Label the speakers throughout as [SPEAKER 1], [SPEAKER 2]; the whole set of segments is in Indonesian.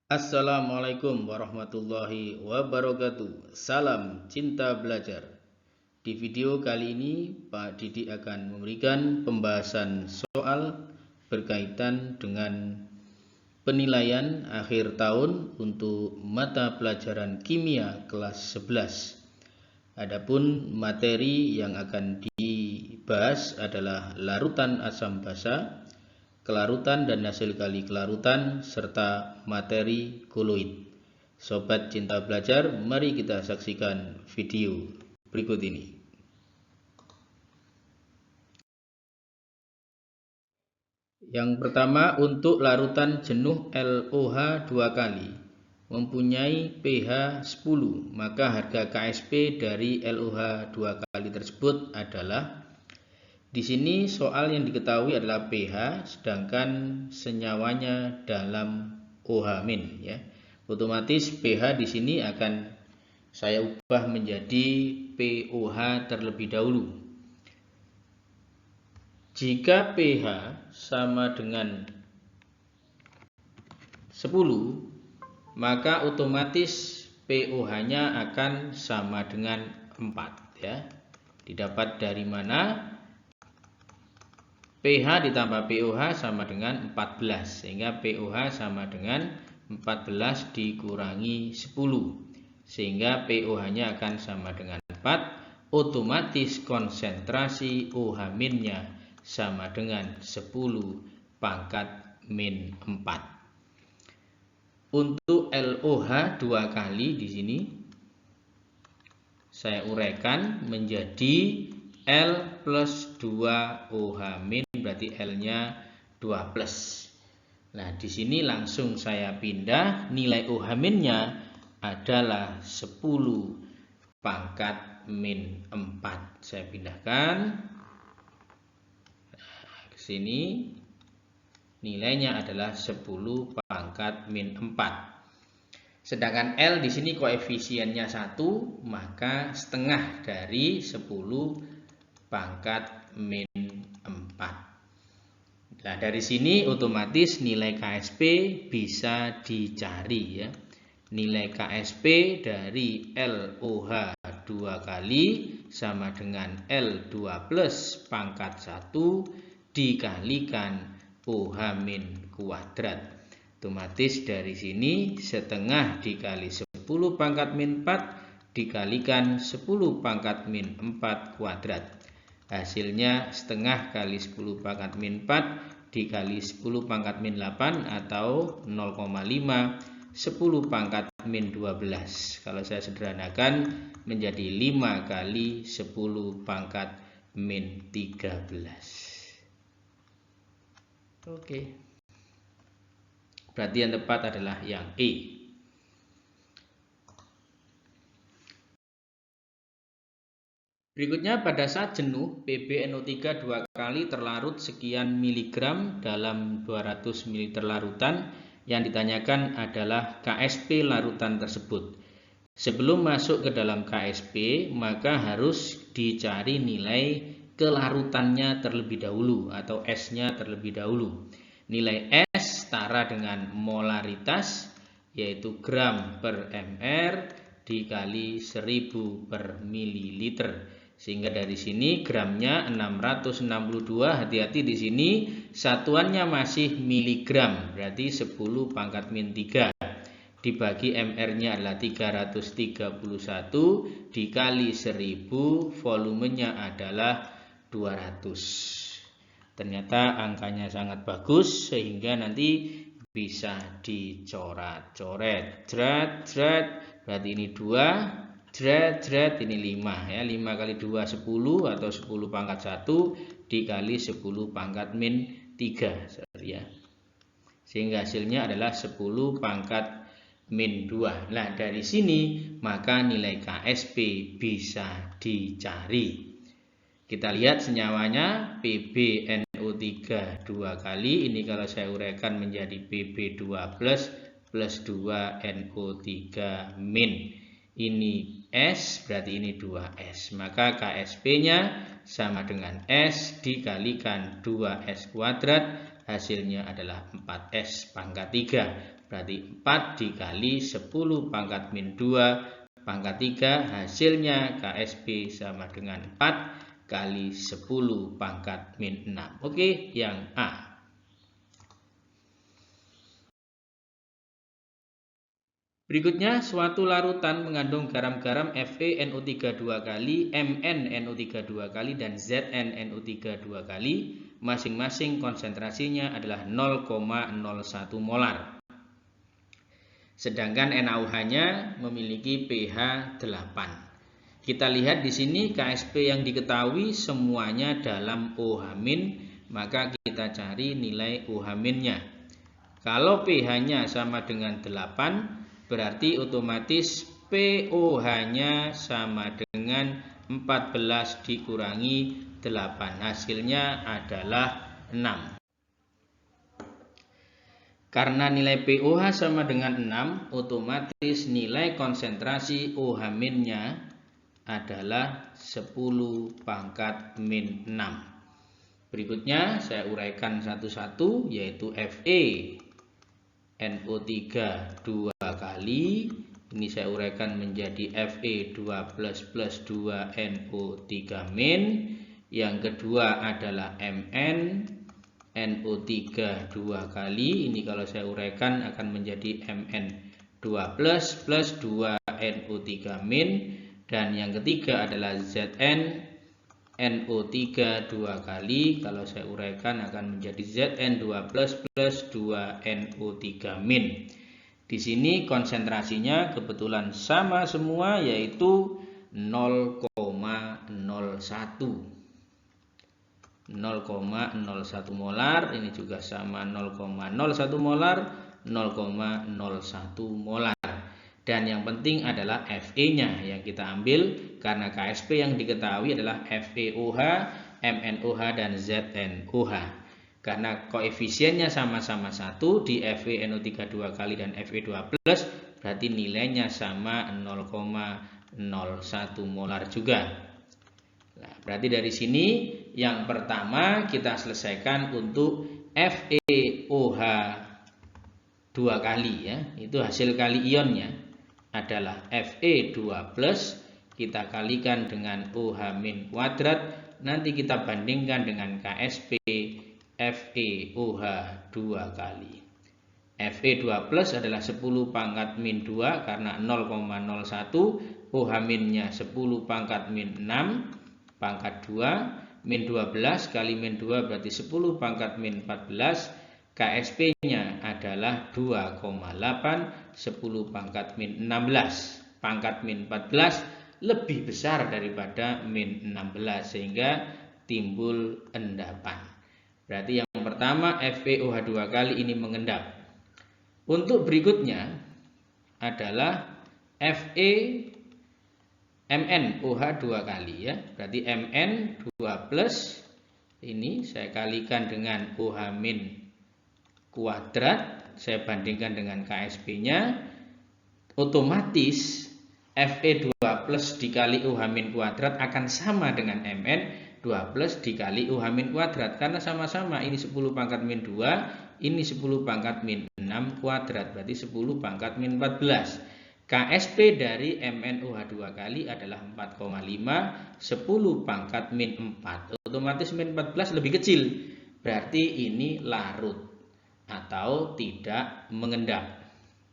[SPEAKER 1] Assalamualaikum warahmatullahi wabarakatuh. Salam cinta belajar. Di video kali ini Pak Didik akan memberikan pembahasan soal berkaitan dengan penilaian akhir tahun untuk mata pelajaran kimia kelas 11. Adapun materi yang akan dibahas adalah larutan asam basa, kelarutan dan hasil kali kelarutan, serta materi koloid. Sobat cinta belajar, mari kita saksikan video berikut ini. Yang pertama, untuk larutan jenuh LOH 2 kali mempunyai pH 10, maka harga KSP dari LOH 2 kali tersebut adalah, di sini soal yang diketahui adalah pH, sedangkan senyawanya dalam OH- ya. Otomatis pH di sini akan saya ubah menjadi POH terlebih dahulu. Jika pH sama dengan 10, maka otomatis POH-nya akan sama dengan 4, ya. Didapat dari mana? pH ditambah POH sama dengan 14, sehingga POH sama dengan 14 dikurangi 10, sehingga POH-nya akan sama dengan 4. Otomatis konsentrasi OH-nya sama dengan 10 pangkat min 4. Untuk LOH 2 kali di sini saya uraikan menjadi L plus 2 OH- berarti L-nya 2 plus. Nah, di sini langsung saya pindah, nilai OH-nya adalah 10 pangkat min 4. Saya pindahkan ke sini, nilainya adalah 10 pangkat min 4. Sedangkan L di sini koefisiennya 1, maka setengah dari 10 pangkat min 4. Nah, dari sini otomatis nilai KSP bisa dicari, ya. Nilai KSP dari LOH 2 kali sama dengan L2 plus pangkat 1 dikalikan OH- kuadrat. Otomatis dari sini setengah dikali 10 pangkat min 4 dikalikan 10 pangkat min 4 kuadrat. Hasilnya setengah kali 10 pangkat min 4 dikali 10 pangkat min 8 atau 0,5, 10 pangkat min 12. Kalau saya sederhanakan menjadi 5 kali 10 pangkat min 13. Oke. Berarti yang tepat adalah yang E. Berikutnya, pada saat jenuh, PbNO3 2 kali terlarut sekian miligram dalam 200 ml larutan. Yang ditanyakan adalah KSP larutan tersebut. Sebelum masuk ke dalam KSP, maka harus dicari nilai kelarutannya terlebih dahulu atau S-nya terlebih dahulu. Nilai S setara dengan molaritas, yaitu gram per mr dikali 1000 per mililiter. Sehingga dari sini gramnya 662. Hati-hati di sini satuannya masih miligram, berarti 10 pangkat min 3 dibagi mr-nya adalah 331 dikali 1000, volumenya adalah 200. Ternyata angkanya sangat bagus sehingga nanti bisa dicoret-coret. Jret, berarti ini 2. Jret, ini 5, ya. 5 kali 2 10 atau 10 pangkat 1 dikali 10 pangkat min 3, ya. Sehingga hasilnya adalah 10 pangkat min 2. Nah, dari sini maka nilai KSP bisa dicari. Kita lihat senyawanya PbNO3 2 kali. Ini kalau saya uraikan menjadi Pb2 plus 2NO3 min. Ini S, berarti ini 2S. Maka KSP-nya sama dengan S dikalikan 2S kuadrat hasilnya adalah 4S pangkat 3. Berarti 4 dikali 10 pangkat min 2 pangkat 3, hasilnya KSP sama dengan 4 kali 10 pangkat min 6. Oke, yang A. Berikutnya, suatu larutan mengandung garam-garam FeNO3 2 kali, MnNO3 2 kali, dan ZnNO3 2 kali. Masing-masing konsentrasinya adalah 0,01 molar. Sedangkan NaOH-nya memiliki pH 8. Kita lihat di sini KSP yang diketahui semuanya dalam OH-, maka kita cari nilai OH-nya. Kalau pH-nya sama dengan 8, berarti otomatis POH-nya sama dengan 14 dikurangi 8. Hasilnya adalah 6. Karena nilai POH sama dengan 6, otomatis nilai konsentrasi OH-nya adalah 10 pangkat min 6. Berikutnya saya uraikan satu-satu, yaitu Fe NO3 2 kali, ini saya uraikan menjadi Fe2 plus 2 NO3 min. Yang kedua adalah Mn NO3 2 kali, ini kalau saya uraikan akan menjadi Mn2 plus 2 NO3 min. Dan yang ketiga adalah Zn NO3 2 kali, kalau saya uraikan akan menjadi Zn2 plus 2 NO3 min. Di sini konsentrasinya kebetulan sama semua, yaitu 0,01. 0,01 molar, ini juga sama 0,01 molar, 0,01 molar. Dan yang penting adalah Fe-nya yang kita ambil, karena KSP yang diketahui adalah FeOH, MnOH, dan ZnOH. Karena koefisiennya sama-sama 1 di FeNO3 2 kali dan Fe2 plus, berarti nilainya sama 0,01 molar juga. Nah, berarti dari sini yang pertama kita selesaikan untuk FeOH 2 kali ya, itu hasil kali ionnya adalah Fe2 plus, kita kalikan dengan OH min kuadrat, nanti kita bandingkan dengan KSP FeOH 2 kali. Fe2 plus adalah 10 pangkat min 2 karena 0,01, OH minnya 10 pangkat min 6 pangkat 2, min 12 kali min 2 berarti 10 pangkat min 14. KSP-nya adalah 2,8, 10 pangkat min 16. Pangkat min 14 lebih besar daripada min 16, sehingga timbul endapan. Berarti yang pertama FeOH 2 kali ini mengendap. Untuk berikutnya adalah MnOH 2 kali ya. Berarti Mn 2 plus, ini saya kalikan dengan OH min kuadrat, saya bandingkan dengan KSP-nya, otomatis Fe2 plus dikali OH min kuadrat akan sama dengan Mn 2 plus dikali OH min kuadrat, karena sama-sama ini 10 pangkat min 2, ini 10 pangkat min 6 kuadrat, berarti 10 pangkat min 14. KSP dari MnOH 2 kali adalah 4,5, 10 pangkat min 4, otomatis min 14 lebih kecil, berarti ini larut atau tidak mengendap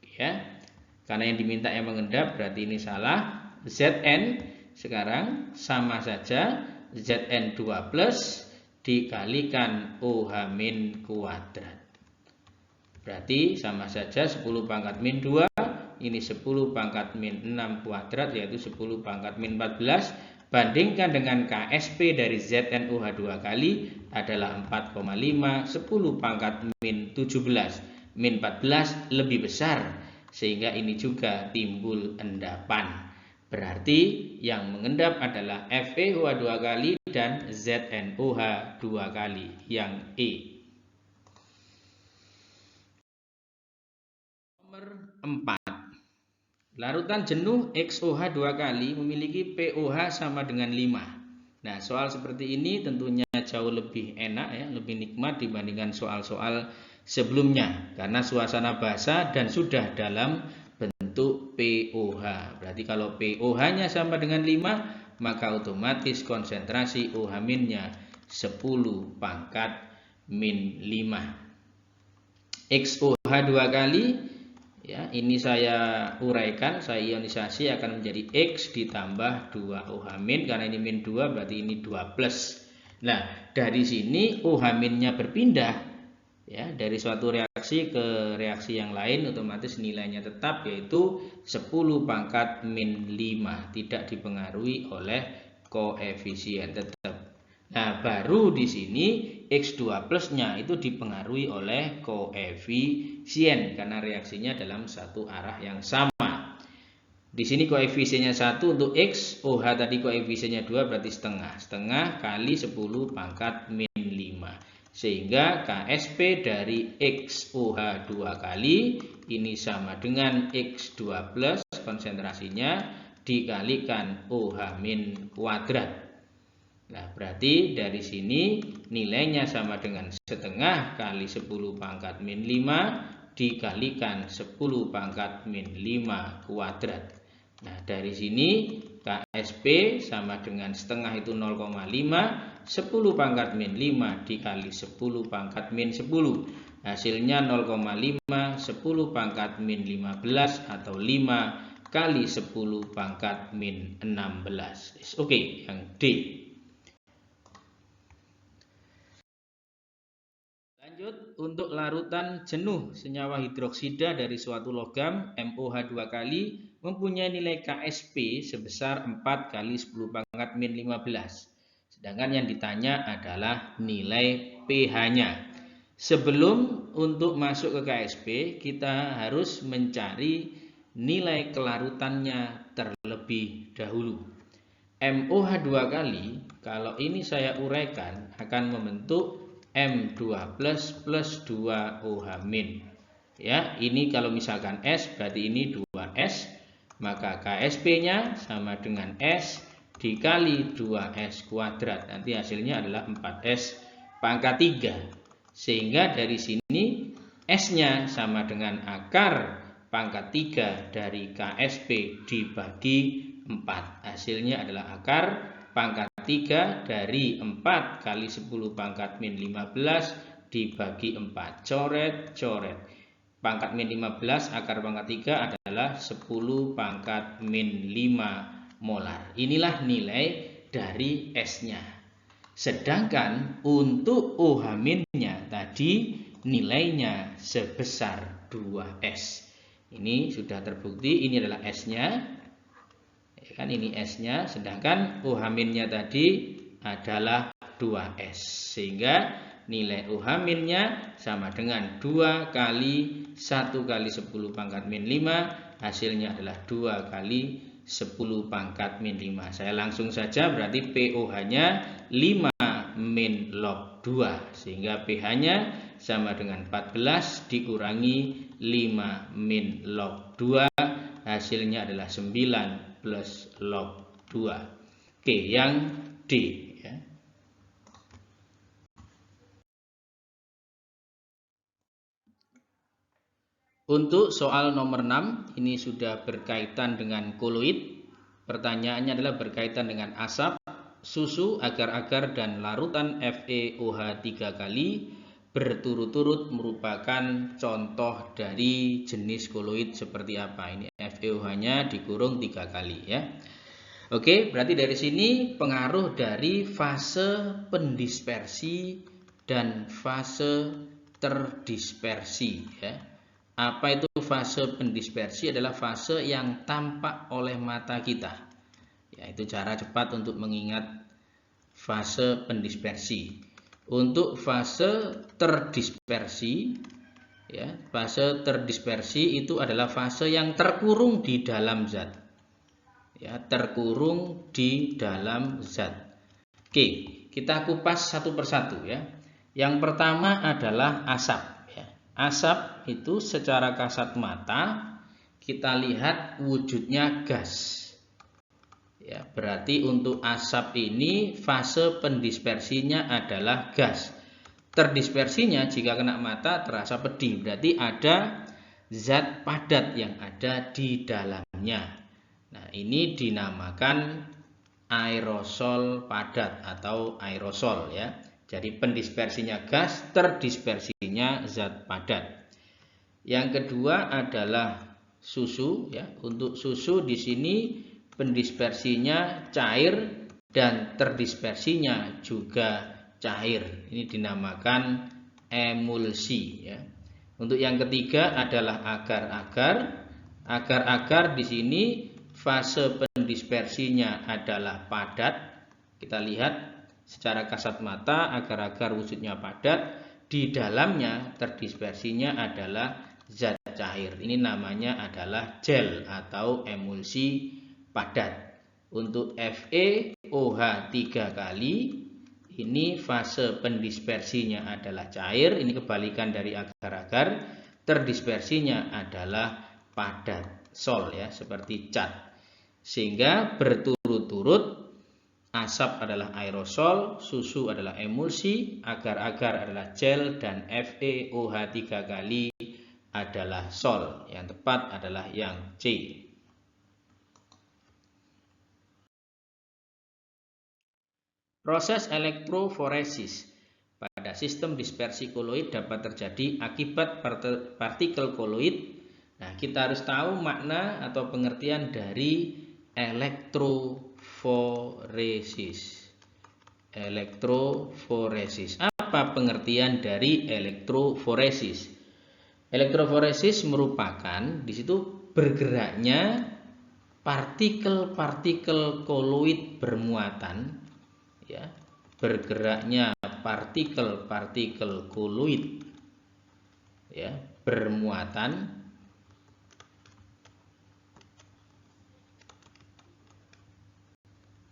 [SPEAKER 1] ya. Karena yang diminta yang mengendap, berarti ini salah. Zn sekarang sama saja, Zn2 plus dikalikan OH min kuadrat, berarti sama saja 10 pangkat min 2, ini 10 pangkat min 6 kuadrat, yaitu 10 pangkat min 14. Bandingkan dengan KSP dari ZnOH 2 kali adalah 4,5, 10 pangkat min 17. Min 14 lebih besar, sehingga ini juga timbul endapan. Berarti yang mengendap adalah FeOH 2 kali dan ZnOH 2 kali, yang E. Nomor 4. Larutan jenuh XOH 2 kali memiliki POH sama dengan 5. Nah, soal seperti ini tentunya jauh lebih enak ya, lebih nikmat dibandingkan soal-soal sebelumnya karena suasana bahasa dan sudah dalam bentuk POH. Berarti kalau POH-nya sama dengan 5, maka otomatis konsentrasi OH-nya 10 pangkat min 5. XOH 2 kali. Ya, ini saya uraikan, saya ionisasi akan menjadi X ditambah 2OH min, karena ini min 2 berarti ini 2 plus. Nah, dari sini OH minnya berpindah ya, dari suatu reaksi ke reaksi yang lain, otomatis nilainya tetap yaitu 10 pangkat min 5, tidak dipengaruhi oleh koefisien tetap. Nah, baru di sini X2 plusnya itu dipengaruhi oleh koefisien karena reaksinya dalam satu arah yang sama. Di sini koefisiennya 1 untuk X, OH tadi koefisiennya 2 berarti setengah. Setengah kali 10 pangkat min 5. Sehingga KSP dari XOH 2 kali ini sama dengan X2 plus konsentrasinya dikalikan OH min kuadrat. Nah, berarti dari sini nilainya sama dengan setengah kali 10 pangkat min 5 dikalikan 10 pangkat min 5 kuadrat. Nah, dari sini KSP sama dengan setengah itu 0,5, 10 pangkat min 5 dikali 10 pangkat min 10. Hasilnya 0,5, 10 pangkat min 15 atau 5 kali 10 pangkat min 16. Oke, yang D. Lanjut, untuk larutan jenuh senyawa hidroksida dari suatu logam MOH 2 kali mempunyai nilai KSP sebesar 4 kali 10 pangkat min 15. Sedangkan yang ditanya adalah nilai pH-nya. Sebelum untuk masuk ke KSP, kita harus mencari nilai kelarutannya terlebih dahulu. MOH 2 kali, kalau ini saya uraikan akan membentuk M2 plus plus 2OH min. Ya, ini kalau misalkan S berarti ini 2S, maka KSP-nya sama dengan S dikali 2S kuadrat. Nanti hasilnya adalah 4S pangkat 3. Sehingga dari sini S-nya sama dengan akar pangkat 3 dari KSP dibagi 4. Hasilnya adalah akar pangkat 3 dari 4 kali 10 pangkat min 15 dibagi 4. Coret-coret. Pangkat min 15 akar pangkat 3 adalah 10 pangkat min 5 molar. Inilah nilai dari S-nya. Sedangkan untuk OH minnya tadi nilainya sebesar 2S. Ini sudah terbukti, ini adalah S-nya. Kan ini S-nya, sedangkan OH minnya tadi adalah 2S, sehingga nilai OH minnya sama dengan 2 kali 1 kali 10 pangkat min 5, hasilnya adalah 2 kali 10 pangkat min 5. Saya langsung saja, berarti POH-nya 5 min log 2, sehingga pH-nya sama dengan 14 dikurangi 5 min log 2, hasilnya adalah 9 plus log 2. Oke, yang D ya. Untuk soal nomor 6, ini sudah berkaitan dengan koloid. Pertanyaannya adalah berkaitan dengan asap, susu, agar-agar, dan larutan FeOH 3 kali berturut-turut merupakan contoh dari jenis koloid seperti apa. Ini FeOH-nya dikurung 3 kali ya. Oke, berarti dari sini pengaruh dari fase pendispersi dan fase terdispersi ya. Apa itu fase pendispersi? Adalah fase yang tampak oleh mata kita. Yaitu cara cepat untuk mengingat fase pendispersi. Untuk fase terdispersi ya, fase terdispersi itu adalah fase yang terkurung di dalam zat. Ya, terkurung di dalam zat. Oke, kita kupas satu persatu ya. Yang pertama adalah asap ya. Asap itu secara kasat mata kita lihat wujudnya gas. Ya, berarti untuk asap ini fase pendispersinya adalah gas. Terdispersinya jika kena mata terasa pedih, berarti ada zat padat yang ada di dalamnya. Nah, ini dinamakan aerosol padat atau aerosol ya. Jadi pendispersinya gas, terdispersinya zat padat. Yang kedua adalah susu ya. Untuk susu di sini pendispersinya cair dan terdispersinya juga cair. Ini dinamakan emulsi ya. Untuk yang ketiga adalah agar-agar. Agar-agar di sini fase pendispersinya adalah padat. Kita lihat secara kasat mata agar-agar wujudnya padat. Di dalamnya terdispersinya adalah zat cair. Ini namanya adalah gel atau emulsi padat. Untuk FeOH 3 kali, ini fase pendispersinya adalah cair. Ini kebalikan dari agar-agar. Terdispersinya adalah padat, sol ya, seperti cat. Sehingga berturut-turut asap adalah aerosol, susu adalah emulsi, agar-agar adalah gel, dan FeOH 3 kali adalah sol. Yang tepat adalah yang C. Proses elektroforesis pada sistem dispersi koloid dapat terjadi akibat partikel koloid. Nah, kita harus tahu makna atau pengertian dari elektroforesis. Elektroforesis. Apa pengertian dari elektroforesis? Elektroforesis merupakan di situ bergeraknya partikel-partikel koloid bermuatan ya, bergeraknya partikel-partikel koloid ya, bermuatan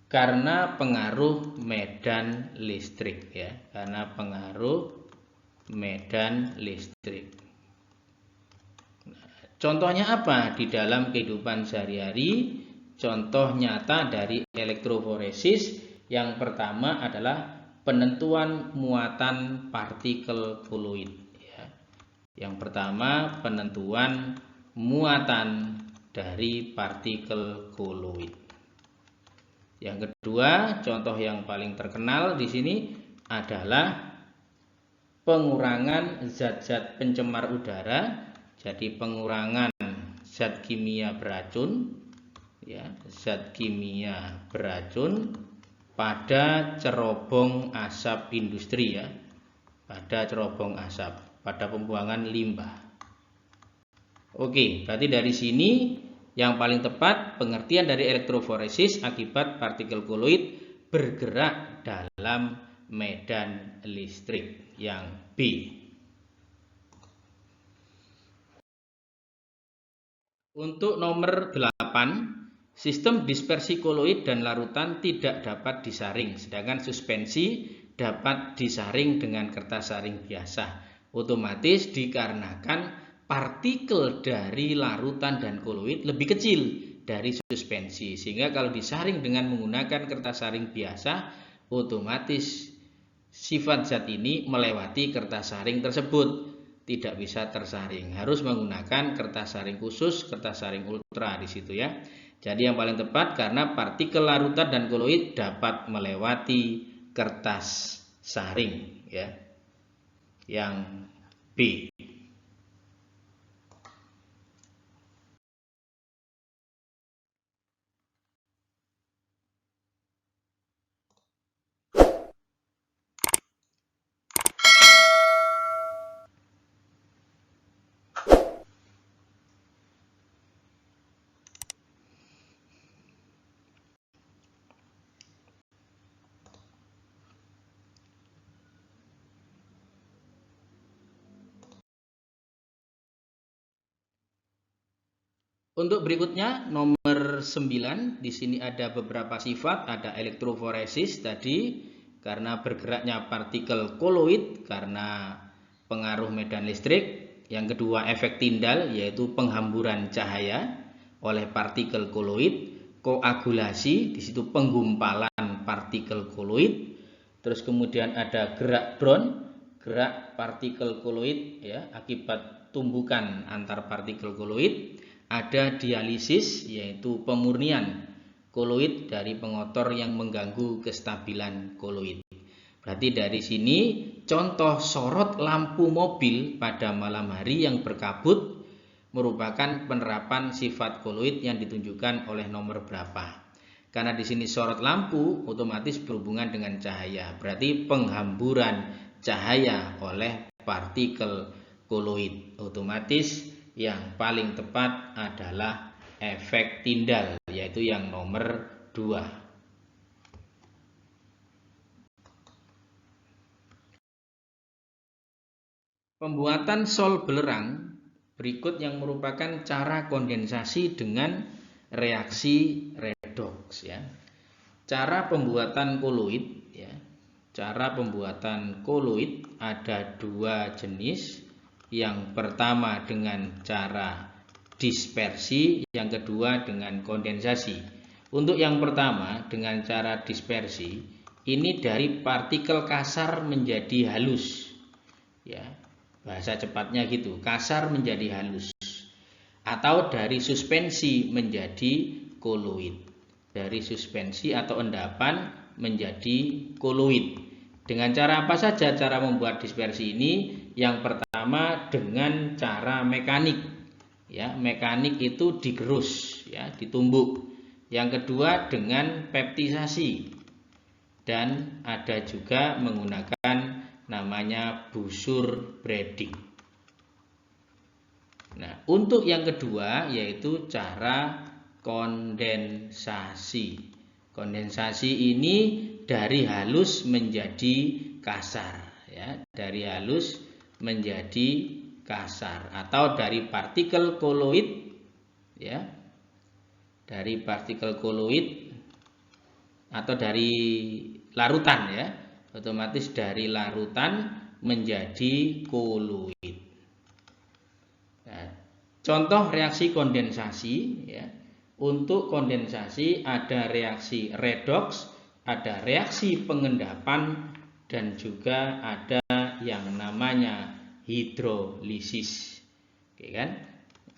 [SPEAKER 1] karena pengaruh medan listrik ya, karena pengaruh medan listrik. Contohnya apa di dalam kehidupan sehari-hari? Contoh nyata dari elektroforesis yang pertama adalah penentuan muatan partikel koloid. Ya. Yang pertama penentuan muatan dari partikel koloid. Yang kedua, contoh yang paling terkenal di sini adalah pengurangan zat-zat pencemar udara. Jadi pengurangan zat kimia beracun ya, zat kimia beracun pada cerobong asap industri ya, pada cerobong asap, pada pembuangan limbah. Oke, berarti dari sini yang paling tepat pengertian dari elektroforesis akibat partikel koloid bergerak dalam medan listrik, yang B. Untuk nomor 8, sistem dispersi koloid dan larutan tidak dapat disaring, sedangkan suspensi dapat disaring dengan kertas saring biasa. Otomatis dikarenakan partikel dari larutan dan koloid lebih kecil dari suspensi, sehingga kalau disaring dengan menggunakan kertas saring biasa, otomatis sifat zat ini melewati kertas saring tersebut, tidak bisa tersaring, harus menggunakan kertas saring khusus, kertas saring ultra di situ ya. Jadi yang paling tepat karena partikel larutan dan koloid dapat melewati kertas saring ya. Yang B. Untuk berikutnya nomor 9, di sini ada beberapa sifat, ada elektroforesis tadi karena bergeraknya partikel koloid karena pengaruh medan listrik. Yang kedua efek Tyndall yaitu penghamburan cahaya oleh partikel koloid. koagulasi, di situ penggumpalan partikel koloid. Terus kemudian ada gerak Brown, gerak partikel koloid ya akibat tumbukan antar partikel koloid. Ada dialisis, yaitu pemurnian koloid dari pengotor yang mengganggu kestabilan koloid. Berarti dari sini contoh sorot lampu mobil pada malam hari yang berkabut merupakan penerapan sifat koloid yang ditunjukkan oleh nomor berapa. Karena di sini sorot lampu otomatis berhubungan dengan cahaya. Berarti penghamburan cahaya oleh partikel koloid. Otomatis yang paling tepat adalah efek Tyndall, yaitu yang nomor 2. Pembuatan sol belerang berikut yang merupakan cara kondensasi dengan reaksi redox ya. Cara pembuatan koloid ya. Cara pembuatan koloid ada 2 jenis. Yang pertama dengan cara dispersi, yang kedua dengan kondensasi. Untuk yang pertama dengan cara dispersi, ini dari partikel kasar menjadi halus ya. Bahasa cepatnya gitu, kasar menjadi halus. Atau dari suspensi menjadi koloid. Dari suspensi atau endapan menjadi koloid. Dengan cara apa saja cara membuat dispersi ini? Yang pertama dengan cara mekanik. Ya, mekanik itu digerus, ya, ditumbuk. Yang kedua dengan peptisasi. Dan ada juga menggunakan namanya busur breeding. Nah, untuk yang kedua yaitu cara kondensasi. Kondensasi ini dari halus menjadi kasar ya, dari halus menjadi kasar atau dari partikel koloid ya. Dari partikel koloid atau dari larutan ya. Otomatis dari larutan menjadi koloid. Nah, contoh reaksi kondensasi ya. Untuk kondensasi ada reaksi redox, ada reaksi pengendapan, dan juga ada yang namanya hidrolisis. Oke kan?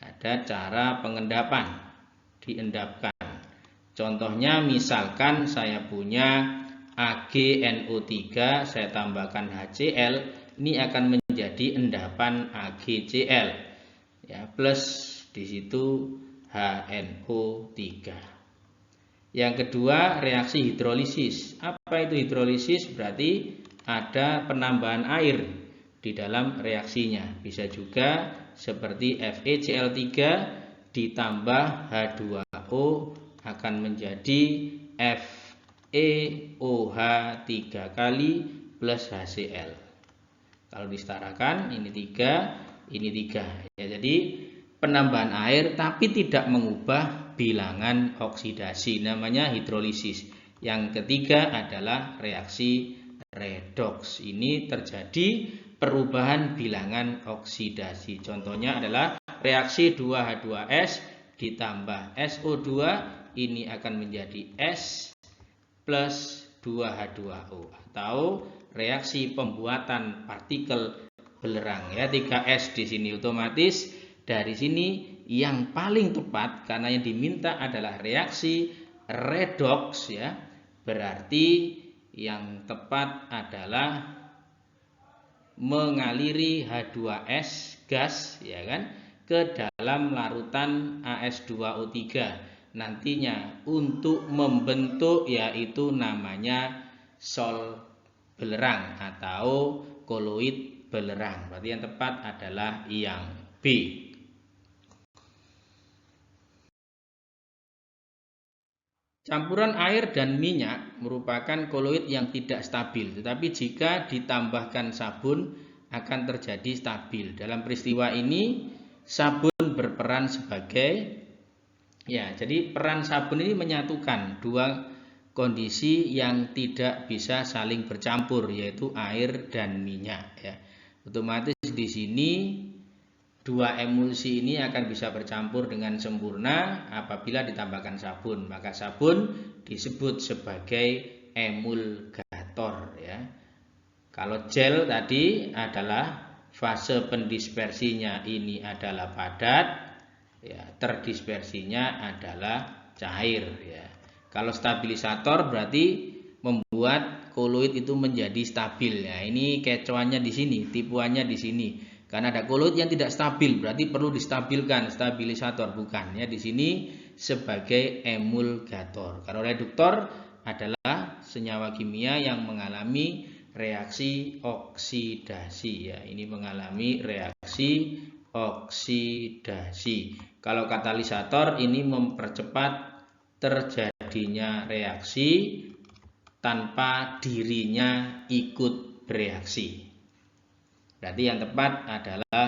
[SPEAKER 1] Ada cara pengendapan, diendapkan. Contohnya misalkan saya punya AgNO3, saya tambahkan HCl, ini akan menjadi endapan AgCl ya, plus di situ HNO3. Yang kedua reaksi hidrolisis. Apa itu hidrolisis? Berarti ada penambahan air di dalam reaksinya. Bisa juga seperti FeCl3 ditambah H2O akan menjadi FeOH 3 kali plus HCl. Kalau disetarakan ini 3, ini 3 ya. Jadi penambahan air tapi tidak mengubah bilangan oksidasi, namanya hidrolisis. Yang ketiga adalah reaksi redox. Ini terjadi perubahan bilangan oksidasi. Contohnya adalah reaksi 2H2S ditambah SO2, ini akan menjadi S plus 2H2O atau reaksi pembuatan partikel belerang ya. 3S di sini otomatis dari sini yang paling tepat karena yang diminta adalah reaksi redox ya. Berarti yang tepat adalah mengaliri H2S gas ya kan ke dalam larutan AS2O3 nantinya untuk membentuk yaitu namanya sol belerang atau koloid belerang. Berarti yang tepat adalah yang B. Campuran air dan minyak merupakan koloid yang tidak stabil, tetapi jika ditambahkan sabun akan terjadi stabil. Dalam peristiwa ini sabun berperan sebagai ya, jadi peran sabun ini menyatukan dua kondisi yang tidak bisa saling bercampur yaitu air dan minyak ya. Otomatis di sini Dua emulsi ini akan bisa bercampur dengan sempurna apabila ditambahkan sabun. Maka sabun disebut sebagai emulgator ya. Kalau gel tadi adalah fase pendispersinya ini adalah padat, ya, terdispersinya adalah cair ya. Kalau stabilisator berarti membuat koloid itu menjadi stabil. Ya, ini kecoannya di sini, tipuannya di sini. Karena ada koloid yang tidak stabil, berarti perlu distabilkan, stabilisator bukan ya. Di sini sebagai emulgator. Kalau reduktor adalah senyawa kimia yang mengalami reaksi oksidasi ya. Ini mengalami reaksi oksidasi. Kalau katalisator ini mempercepat terjadinya reaksi tanpa dirinya ikut bereaksi. Berarti yang tepat adalah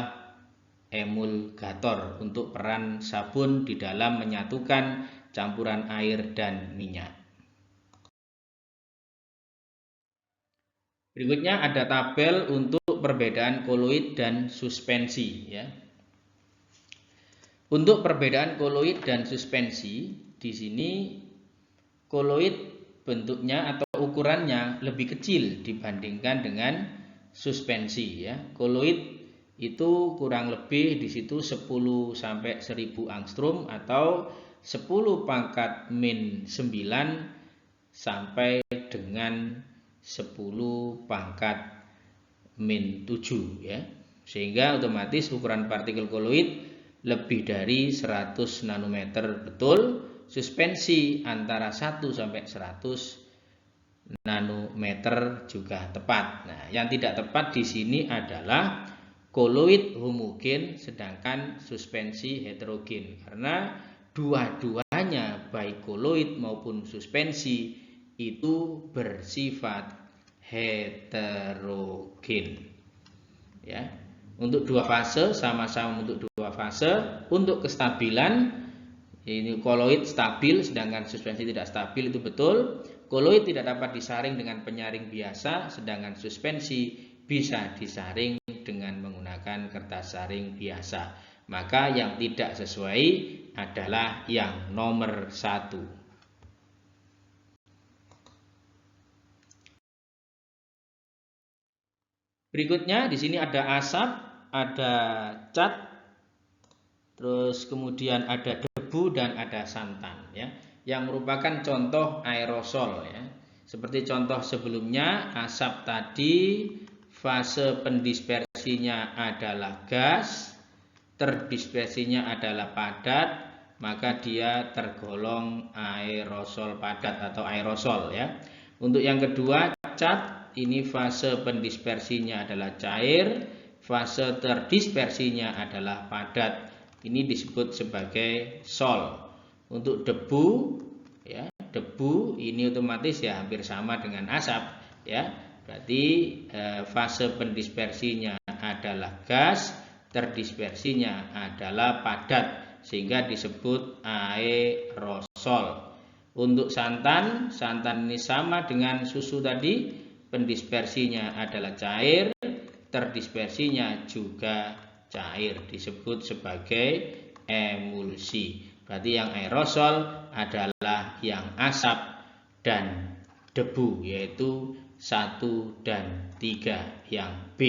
[SPEAKER 1] emulgator untuk peran sabun di dalam menyatukan campuran air dan minyak. Berikutnya ada tabel untuk perbedaan koloid dan suspensi ya. Untuk perbedaan koloid dan suspensi, di sini koloid bentuknya atau ukurannya lebih kecil dibandingkan dengan suspensi ya. Koloid itu kurang lebih di situ 10 sampai 1000 angstrom atau 10 pangkat min 9 sampai dengan 10 pangkat min 7 ya. Sehingga otomatis ukuran partikel koloid lebih dari 100 nanometer betul, suspensi antara 1 sampai 100 nanometer juga tepat. Nah, yang tidak tepat di sini adalah koloid homogen sedangkan suspensi heterogen. Karena dua-duanya baik koloid maupun suspensi itu bersifat heterogen. Ya. Untuk dua fase sama-sama untuk dua fase. Untuk kestabilan ini koloid stabil sedangkan suspensi tidak stabil itu betul. Koloid tidak dapat disaring dengan penyaring biasa sedangkan suspensi bisa disaring dengan menggunakan kertas saring biasa. Maka yang tidak sesuai adalah yang nomor 1. Berikutnya di sini ada asap, ada cat, terus kemudian ada debu dan ada santan ya, yang merupakan contoh aerosol ya. Seperti contoh sebelumnya, asap tadi fase pendispersinya adalah gas, terdispersinya adalah padat, maka dia tergolong aerosol padat atau aerosol ya. Untuk yang kedua, cat ini fase pendispersinya adalah cair, fase terdispersinya adalah padat. Ini disebut sebagai sol. Untuk debu ya, debu ini otomatis ya hampir sama dengan asap ya. Berarti fase pendispersinya adalah gas, terdispersinya adalah padat sehingga disebut aerosol. Untuk santan, santan ini sama dengan susu tadi. Pendispersinya adalah cair, terdispersinya juga cair, disebut sebagai emulsi. Berarti yang aerosol adalah yang asap dan debu, yaitu 1 dan 3 yang B.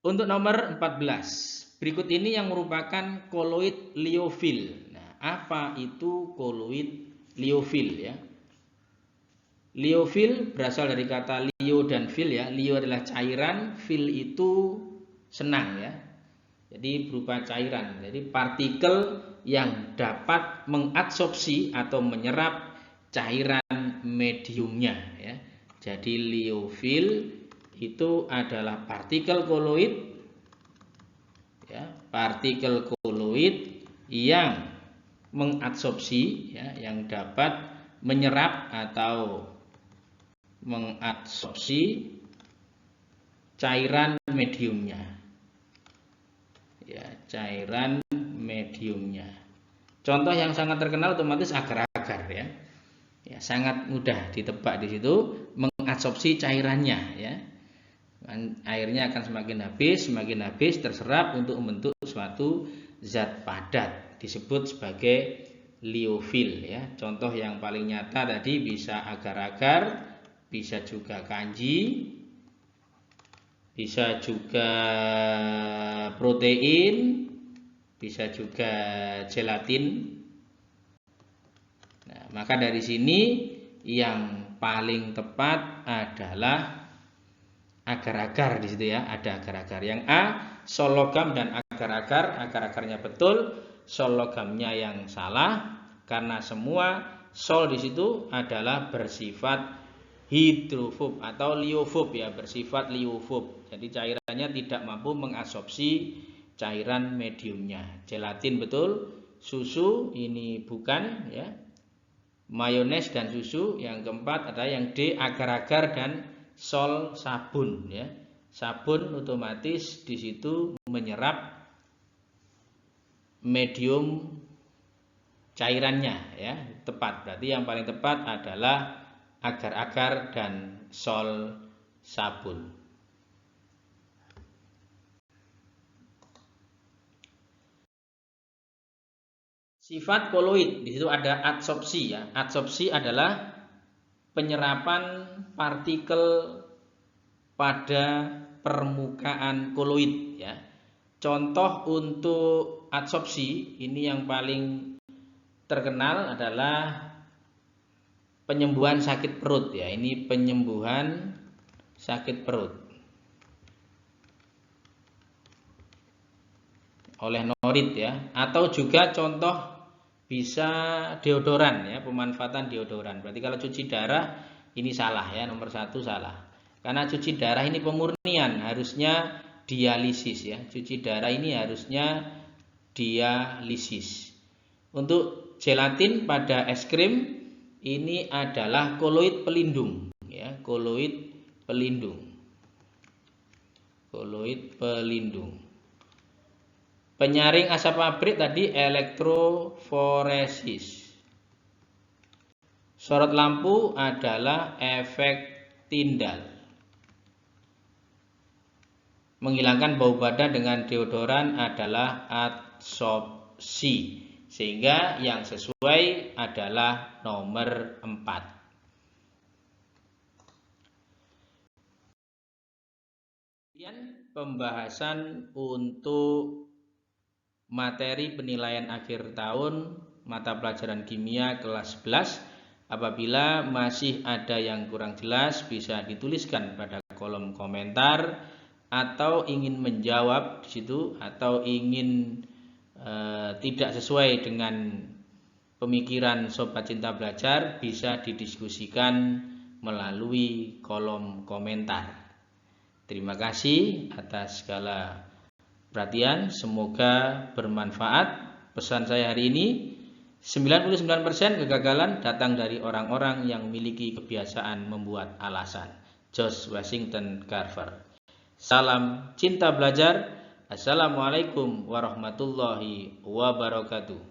[SPEAKER 1] Untuk nomor 14, berikut ini yang merupakan koloid liofil. Nah, apa itu koloid liofil ya? Liofil berasal dari kata lio dan fil ya. Lio adalah cairan, fil itu senang ya. Jadi berupa cairan. Jadi partikel yang dapat mengadsorpsi atau menyerap cairan mediumnya ya. Jadi liofil itu adalah partikel koloid ya, partikel koloid yang mengadsorpsi ya, yang dapat menyerap atau mengadsorpsi cairan mediumnya ya, cairan mediumnya. Contoh yang sangat terkenal otomatis agar-agar ya. Ya, sangat mudah ditebak di situ, mengadsorpsi cairannya ya. Airnya akan semakin habis terserap untuk membentuk suatu zat padat, disebut sebagai liofil ya. Contoh yang paling nyata tadi bisa agar-agar, bisa juga kanji, bisa juga protein, bisa juga gelatin. Nah, maka dari sini yang paling tepat adalah agar-agar di situ ya, ada agar-agar. Yang A, sol logam dan agar-agar, agar-agarnya betul, sol logamnya yang salah karena semua sol di situ adalah bersifat hidrofob atau liofob ya, bersifat liofob. Jadi cairannya tidak mampu mengadsorpsi cairan mediumnya. Gelatin betul, susu ini bukan ya. Mayones dan susu. Yang keempat ada yang D, agar-agar dan sol sabun ya. Sabun otomatis di situ menyerap medium cairannya ya, tepat. Berarti yang paling tepat adalah agar-agar dan sol sabun. Sifat koloid di situ ada adsorpsi ya. Adsorpsi adalah penyerapan partikel pada permukaan koloid ya. Contoh untuk adsorpsi ini yang paling terkenal adalah penyembuhan sakit perut ya. Ini penyembuhan sakit perut oleh norit ya. Atau juga contoh bisa deodoran ya, pemanfaatan deodoran. Berarti kalau cuci darah ini salah ya, nomor 1 salah. Karena cuci darah ini pemurnian, harusnya dialisis ya. Cuci darah ini harusnya dialisis. Untuk gelatin pada es krim ini adalah koloid pelindung ya, koloid pelindung. Koloid pelindung. Penyaring asap pabrik tadi elektroforesis. Sorot lampu adalah efek tindal. Menghilangkan bau badan dengan deodoran adalah adsorpsi. Sehingga yang sesuai adalah nomor 4. Kemudian pembahasan untuk materi penilaian akhir tahun mata pelajaran kimia kelas 11. Apabila masih ada yang kurang jelas bisa dituliskan pada kolom komentar, atau ingin menjawab di situ, atau ingin tidak sesuai dengan pemikiran Sobat Cinta Belajar bisa didiskusikan melalui kolom komentar. Terima kasih atas segala perhatian, semoga bermanfaat. Pesan saya hari ini, 99% kegagalan datang dari orang-orang yang memiliki kebiasaan membuat alasan. George Washington Carver. Salam cinta belajar. Assalamualaikum warahmatullahi wabarakatuh.